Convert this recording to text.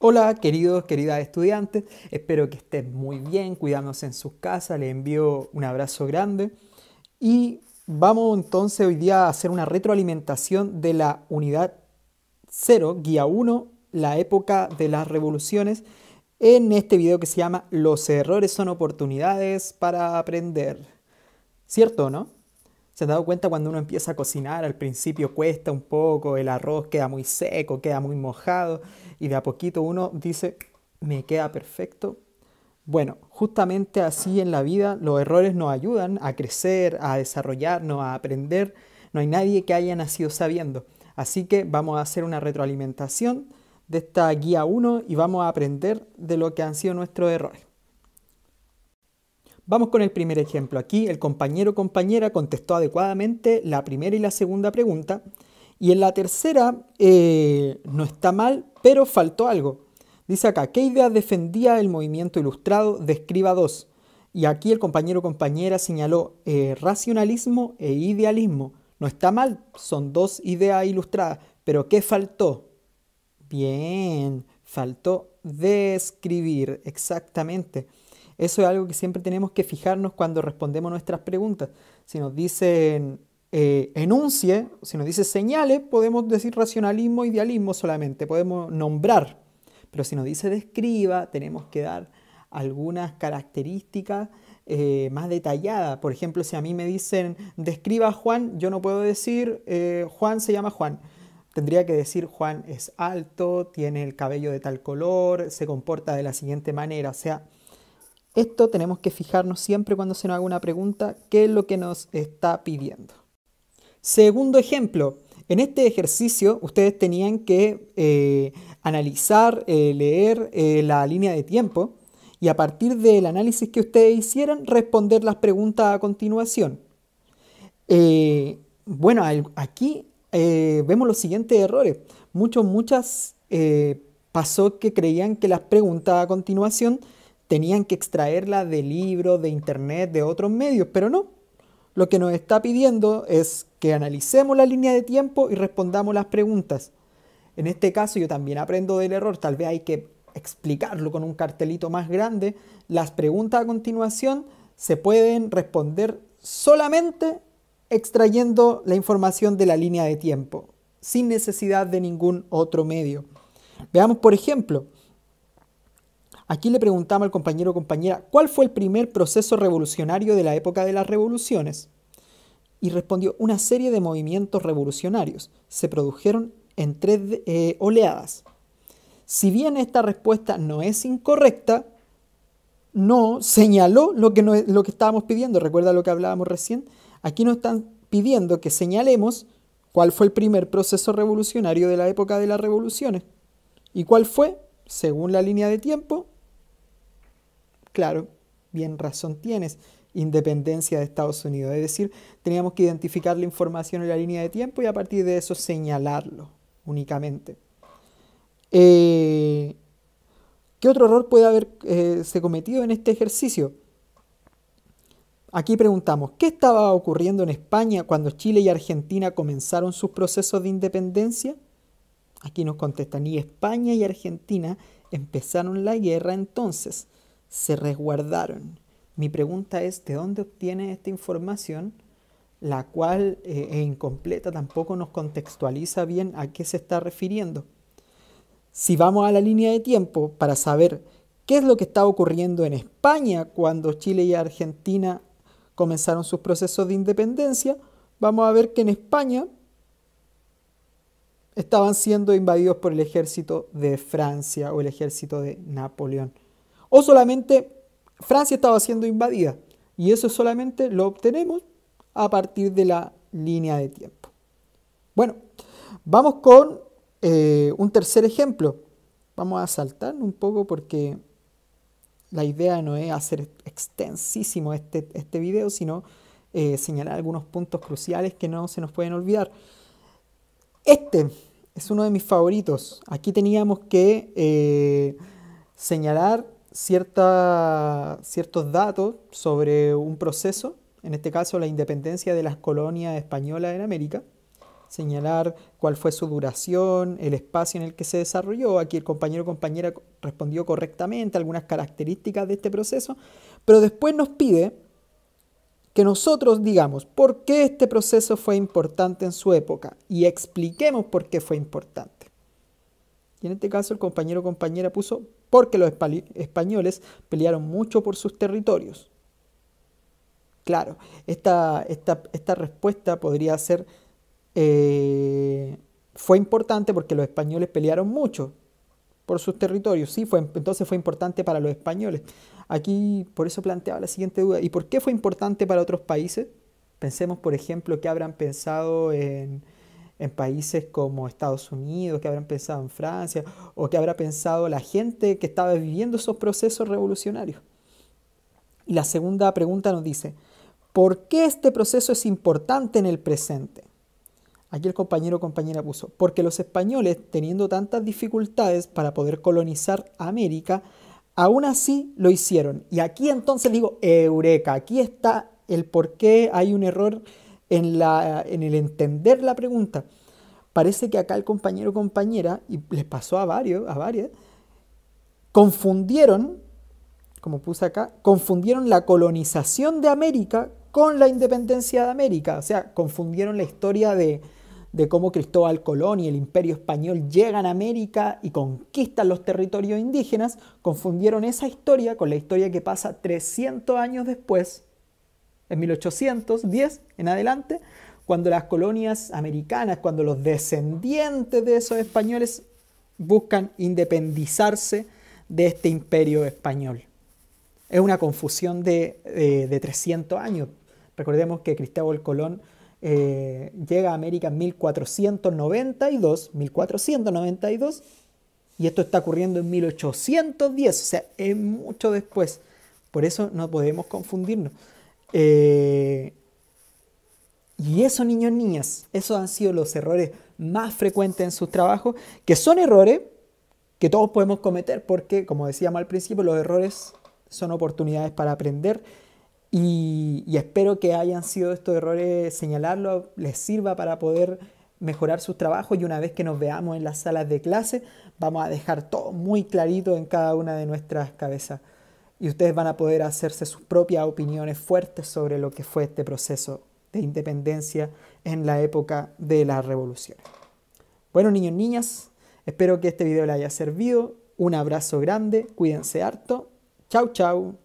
Hola queridos, queridas estudiantes, espero que estén muy bien, cuidándose en sus casas, les envío un abrazo grande y vamos entonces hoy día a hacer una retroalimentación de la unidad 0, guía 1, la época de las revoluciones, en este video que se llama Los errores son oportunidades para aprender. ¿Cierto o no? ¿Se han dado cuenta cuando uno empieza a cocinar? Al principio cuesta un poco, el arroz queda muy seco, queda muy mojado y de a poquito uno dice, me queda perfecto. Bueno, justamente así en la vida los errores nos ayudan a crecer, a desarrollarnos, a aprender. No hay nadie que haya nacido sabiendo. Así que vamos a hacer una retroalimentación de esta guía 1 y vamos a aprender de lo que han sido nuestros errores. Vamos con el primer ejemplo. Aquí el compañero o compañera contestó adecuadamente la primera y la segunda pregunta. Y en la tercera no está mal, pero faltó algo. Dice acá, ¿qué idea defendía el movimiento ilustrado? Describa dos. Y aquí el compañero o compañera señaló racionalismo e idealismo. No está mal, son dos ideas ilustradas. Pero ¿qué faltó? Bien, faltó describir, exactamente. Eso es algo que siempre tenemos que fijarnos cuando respondemos nuestras preguntas. Si nos dicen enuncie, si nos dice señale, podemos decir racionalismo, idealismo solamente, podemos nombrar. Pero si nos dice describa, tenemos que dar algunas características más detalladas. Por ejemplo, si a mí me dicen describa a Juan, yo no puedo decir Juan se llama Juan. Tendría que decir Juan es alto, tiene el cabello de tal color, se comporta de la siguiente manera. O sea, esto tenemos que fijarnos siempre cuando se nos haga una pregunta, qué es lo que nos está pidiendo. Segundo ejemplo, en este ejercicio ustedes tenían que analizar, leer la línea de tiempo y a partir del análisis que ustedes hicieran responder las preguntas a continuación. Bueno, aquí vemos los siguientes errores. Muchas pasó que creían que las preguntas a continuación tenían que extraerlas de libros, de internet, de otros medios, pero no. Lo que nos está pidiendo es que analicemos la línea de tiempo y respondamos las preguntas. En este caso yo también aprendo del error, tal vez hay que explicarlo con un cartelito más grande. Las preguntas a continuación se pueden responder solamente extrayendo la información de la línea de tiempo, sin necesidad de ningún otro medio. Veamos, por ejemplo, aquí le preguntamos al compañero o compañera, ¿cuál fue el primer proceso revolucionario de la época de las revoluciones? Y respondió, una serie de movimientos revolucionarios. Se produjeron en tres oleadas. Si bien esta respuesta no es incorrecta, no señaló lo que estábamos pidiendo. ¿Recuerda lo que hablábamos recién? Aquí nos están pidiendo que señalemos cuál fue el primer proceso revolucionario de la época de las revoluciones. ¿Y cuál fue? Según la línea de tiempo, claro, bien razón tienes, independencia de Estados Unidos. Es decir, teníamos que identificar la información en la línea de tiempo y a partir de eso señalarlo únicamente. ¿Qué otro error puede haberse cometido en este ejercicio? Aquí preguntamos, ¿qué estaba ocurriendo en España cuando Chile y Argentina comenzaron sus procesos de independencia? Aquí nos contestan, y España y Argentina empezaron la guerra entonces, se resguardaron. Mi pregunta es, ¿de dónde obtiene esta información? La cual es incompleta, tampoco nos contextualiza bien a qué se está refiriendo. Si vamos a la línea de tiempo para saber qué es lo que estaba ocurriendo en España cuando Chile y Argentina comenzaron sus procesos de independencia, vamos a ver que en España estaban siendo invadidos por el ejército de Francia o el ejército de Napoleón. O solamente Francia estaba siendo invadida. Y eso solamente lo obtenemos a partir de la línea de tiempo. Bueno, vamos con un tercer ejemplo. Vamos a saltar un poco porque la idea no es hacer extensísimo este video, sino señalar algunos puntos cruciales que no se nos pueden olvidar. Este es uno de mis favoritos. Aquí teníamos que señalar ciertos datos sobre un proceso, en este caso la independencia de las colonias españolas en América. señalar cuál fue su duración, el espacio en el que se desarrolló. Aquí el compañero o compañera respondió correctamente algunas características de este proceso, pero después nos pide que nosotros digamos por qué este proceso fue importante en su época y expliquemos por qué fue importante. Y en este caso el compañero o compañera puso porque los españoles pelearon mucho por sus territorios. Claro, esta respuesta podría ser, fue importante porque los españoles pelearon mucho por sus territorios. Sí, entonces fue importante para los españoles. Aquí por eso planteaba la siguiente duda. ¿Y por qué fue importante para otros países? Pensemos, por ejemplo, que habrán pensado en países como Estados Unidos, que habrán pensado en Francia, o que habrá pensado la gente que estaba viviendo esos procesos revolucionarios. Y la segunda pregunta nos dice, ¿por qué este proceso es importante en el presente? Aquí el compañero o compañera puso, porque los españoles, teniendo tantas dificultades para poder colonizar América, aún así lo hicieron. Y aquí entonces digo, eureka, aquí está el por qué hay un error en el entender la pregunta. Parece que acá el compañero o compañera, y les pasó a varias, confundieron, como puse acá, confundieron la colonización de América con la independencia de América. O sea, confundieron la historia de cómo Cristóbal Colón y el Imperio Español llegan a América y conquistan los territorios indígenas, confundieron esa historia con la historia que pasa 300 años después, en 1810 en adelante, cuando las colonias americanas, cuando los descendientes de esos españoles buscan independizarse de este imperio español. Es una confusión de 300 años. Recordemos que Cristóbal Colón llega a América en 1492, y esto está ocurriendo en 1810, o sea, es mucho después. Por eso no podemos confundirnos. Y eso, niños y niñas, esos han sido los errores más frecuentes en sus trabajos, que son errores que todos podemos cometer, porque, como decíamos al principio, los errores son oportunidades para aprender. Y espero que hayan sido estos errores, señalarlos, les sirva para poder mejorar sus trabajos, y una vez que nos veamos en las salas de clase vamos a dejar todo muy clarito en cada una de nuestras cabezas y ustedes van a poder hacerse sus propias opiniones fuertes sobre lo que fue este proceso de independencia en la época de la revolución. Bueno, niños y niñas, espero que este video les haya servido. Un abrazo grande, cuídense harto. Chau, chau.